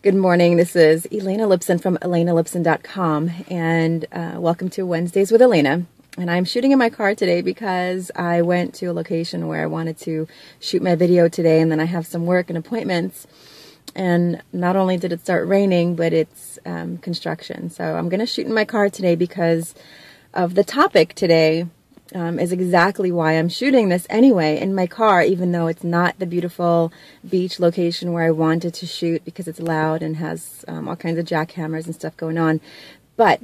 Good morning. This is Elena Lipson from elenalipson.com, and welcome to Wednesdays with Elena. And I'm shooting in my car today because I went to a location where I wanted to shoot my video today, and then I have some work and appointments. And not only did it start raining, but it's construction. So I'm going to shoot in my car today because of the topic today. Is exactly why I'm shooting this anyway in my car, even though it's not the beautiful beach location where I wanted to shoot because it's loud and has all kinds of jackhammers and stuff going on. But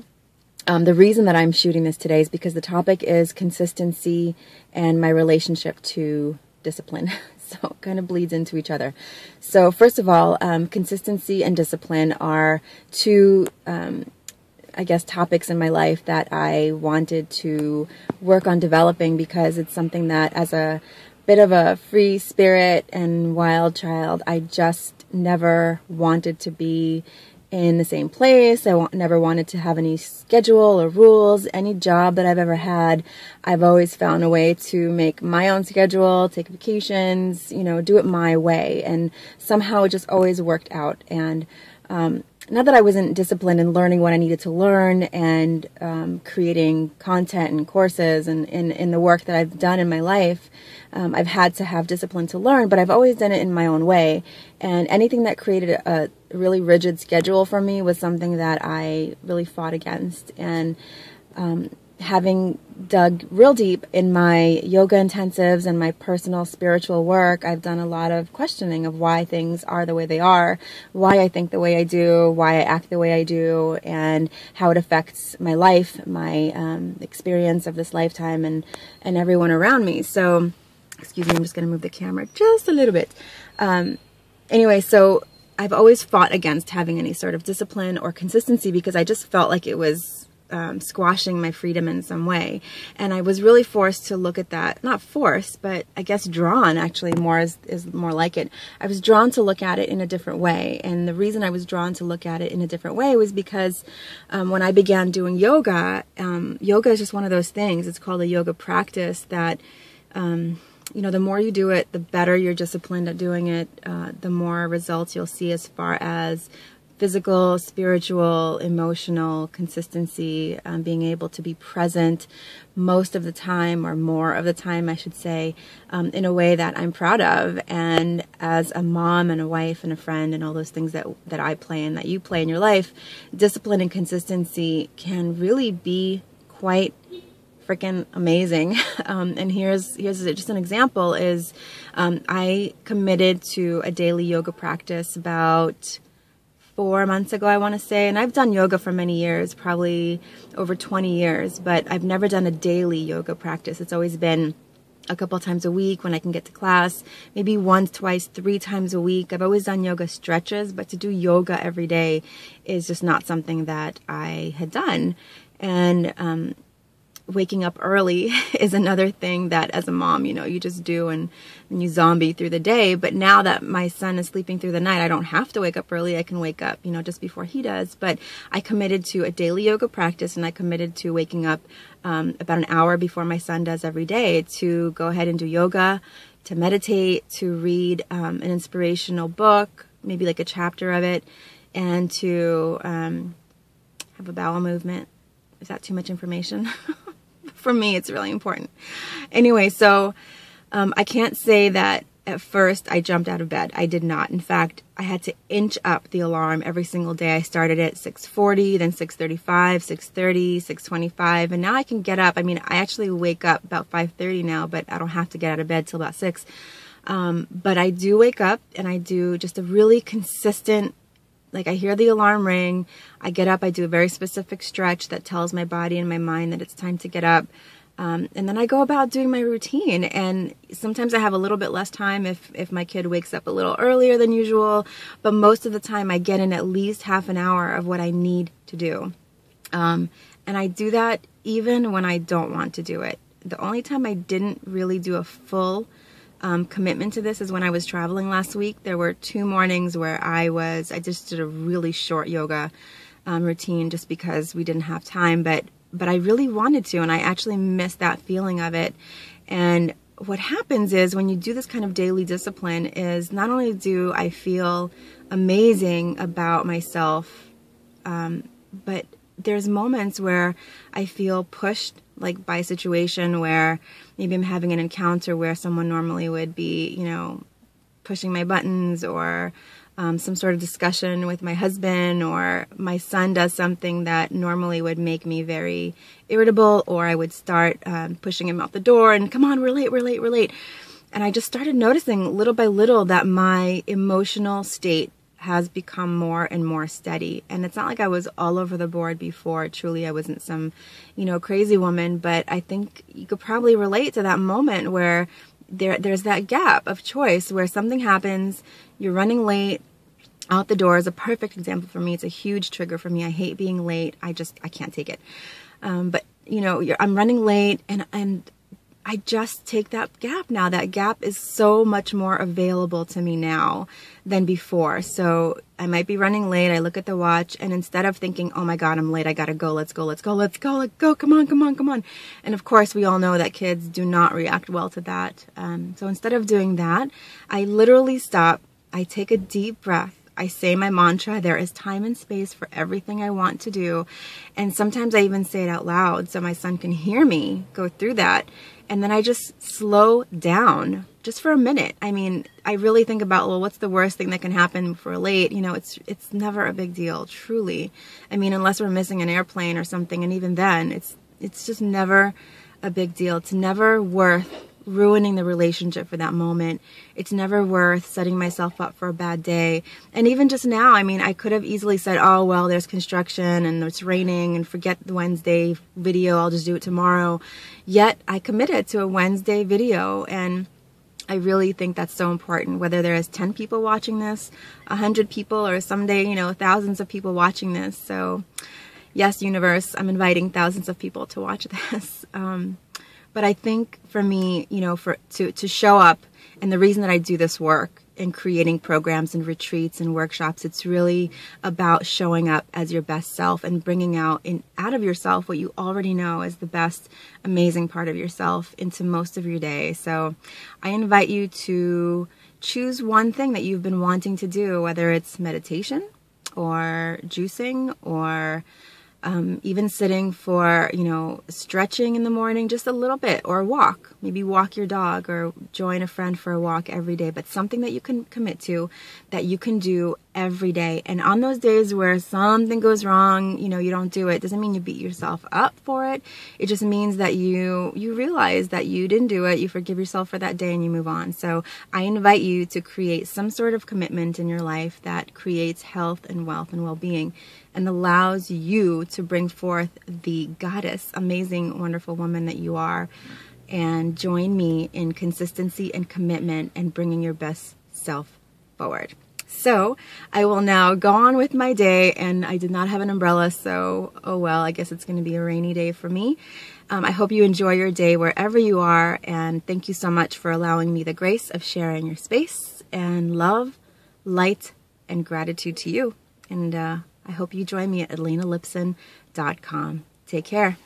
the reason that I'm shooting this today is because the topic is consistency and my relationship to discipline. So it kind of bleeds into each other. So first of all, consistency and discipline are two topics in my life that I wanted to work on developing because it's something that, as a bit of a free spirit and wild child, I just never wanted to be in the same place. I never wanted to have any schedule or rules. Any job that I've ever had, I've always found a way to make my own schedule, take vacations, do it my way. And somehow it just always worked out. And not that I wasn't disciplined in learning what I needed to learn and creating content and courses and in the work that I've done in my life. I've had to have discipline to learn, but I've always done it in my own way. And anything that created a really rigid schedule for me was something that I really fought against. And having dug real deep in my yoga intensives and my personal spiritual work, I've done a lot of questioning of why things are the way they are, why I think the way I do, why I act the way I do, and how it affects my life, my experience of this lifetime, and everyone around me. So, excuse me, I'm just going to move the camera just a little bit. Anyway, so I've always fought against having any sort of discipline or consistency because I just felt like it was squashing my freedom in some way. And I was really forced to look at that, not forced, but I guess drawn, actually more is more like it. I was drawn to look at it in a different way. And the reason I was drawn to look at it in a different way was because when I began doing yoga, yoga is just one of those things. It's called a yoga practice that, the more you do it, the better you're disciplined at doing it, the more results you'll see as far as physical, spiritual, emotional consistency, being able to be present most of the time, or more of the time, I should say, in a way that I'm proud of. And as a mom and a wife and a friend and all those things that I play and that you play in your life, discipline and consistency can really be quite freaking amazing. And here's just an example is I committed to a daily yoga practice about 4 months ago, I want to say, and I've done yoga for many years, probably over 20 years, but I've never done a daily yoga practice. It's always been a couple times a week when I can get to class, maybe once, twice, 3 times a week. I've always done yoga stretches, but to do yoga every day is just not something that I had done. And waking up early is another thing that as a mom, you just do and you zombie through the day. But now that my son is sleeping through the night, I don't have to wake up early. I can wake up, just before he does. But I committed to a daily yoga practice, and I committed to waking up about an hour before my son does every day to go ahead and do yoga, to meditate, to read an inspirational book, maybe like a chapter of it, and to have a bowel movement. Is that too much information? For me, it's really important. Anyway, so I can't say that at first I jumped out of bed. I did not. In fact, I had to inch up the alarm every single day. I started at 6:40, then 6:35, 6:30, 6:25, and now I can get up. I mean, I actually wake up about 5:30 now, but I don't have to get out of bed till about 6. But I do wake up, and I do just a really consistent, like I hear the alarm ring, I get up, I do a very specific stretch that tells my body and my mind that it's time to get up. And then I go about doing my routine. And sometimes I have a little bit less time if my kid wakes up a little earlier than usual. But most of the time I get in at least half an hour of what I need to do. And I do that even when I don't want to do it. The only time I didn't really do a full commitment to this is when I was traveling last week. There were 2 mornings where I just did a really short yoga routine just because we didn't have time, but I really wanted to, and I actually missed that feeling of it. And what happens is when you do this kind of daily discipline is not only do I feel amazing about myself. But there's moments where I feel pushed, like by a situation where maybe I'm having an encounter where someone normally would be, you know, pushing my buttons, or some sort of discussion with my husband, or my son does something that normally would make me very irritable, or I would start pushing him out the door and, come on, we're late, we're late, we're late. And I just started noticing little by little that my emotional state has become more and more steady. And it's not like I was all over the board before. Truly, I wasn't some, you know, crazy woman, but I think you could probably relate to that moment where there's that gap of choice where something happens, you're running late. Out the door is a perfect example for me. It's a huge trigger for me. I hate being late. I can't take it. But you know, I'm running late, and I just take that gap now. That gap is so much more available to me now than before. So I might be running late. I look at the watch, and instead of thinking, oh my God, I'm late, I gotta go, let's go, come on. And of course, we all know that kids do not react well to that. So instead of doing that, I literally stop. I take a deep breath. I say my mantra, there is time and space for everything I want to do. And sometimes I even say it out loud so my son can hear me go through that. And then I just slow down just for a minute. I mean, I really think about, well, what's the worst thing that can happen if we're late? You know, it's never a big deal, truly. I mean, unless we're missing an airplane or something. And even then, it's just never a big deal. It's never worth ruining the relationship for that moment. It's never worth setting myself up for a bad day. And even just now, I mean, I could have easily said, oh, well, there's construction and it's raining and forget the Wednesday video. I'll just do it tomorrow. Yet I committed to a Wednesday video, and I really think that's so important, whether there is 10 people watching this, 100 people, or someday, you know, thousands of people watching this. So yes, universe, I'm inviting thousands of people to watch this. But I think for me, you know, to show up, and the reason that I do this work in creating programs and retreats and workshops, it's really about showing up as your best self and bringing out of yourself what you already know is the best, amazing part of yourself into most of your day. So I invite you to choose one thing that you've been wanting to do, whether it's meditation or juicing or even sitting for, you know, stretching in the morning, just a little bit, or a walk. Maybe walk your dog or join a friend for a walk every day, but something that you can commit to, that you can do every day. And on those days where something goes wrong, you know, you don't do it, doesn't mean you beat yourself up for it. It just means that you realize that you didn't do it, you forgive yourself for that day, and you move on. So I invite you to create some sort of commitment in your life that creates health and wealth and well-being, and allows you to bring forth the goddess, amazing, wonderful woman that you are, and join me in consistency and commitment and bringing your best self forward. So I will now go on with my day, and I did not have an umbrella, so oh well, I guess it's going to be a rainy day for me. I hope you enjoy your day wherever you are, and thank you so much for allowing me the grace of sharing your space, and love, light, and gratitude to you. And I hope you join me at ElenaLipson.com. Take care.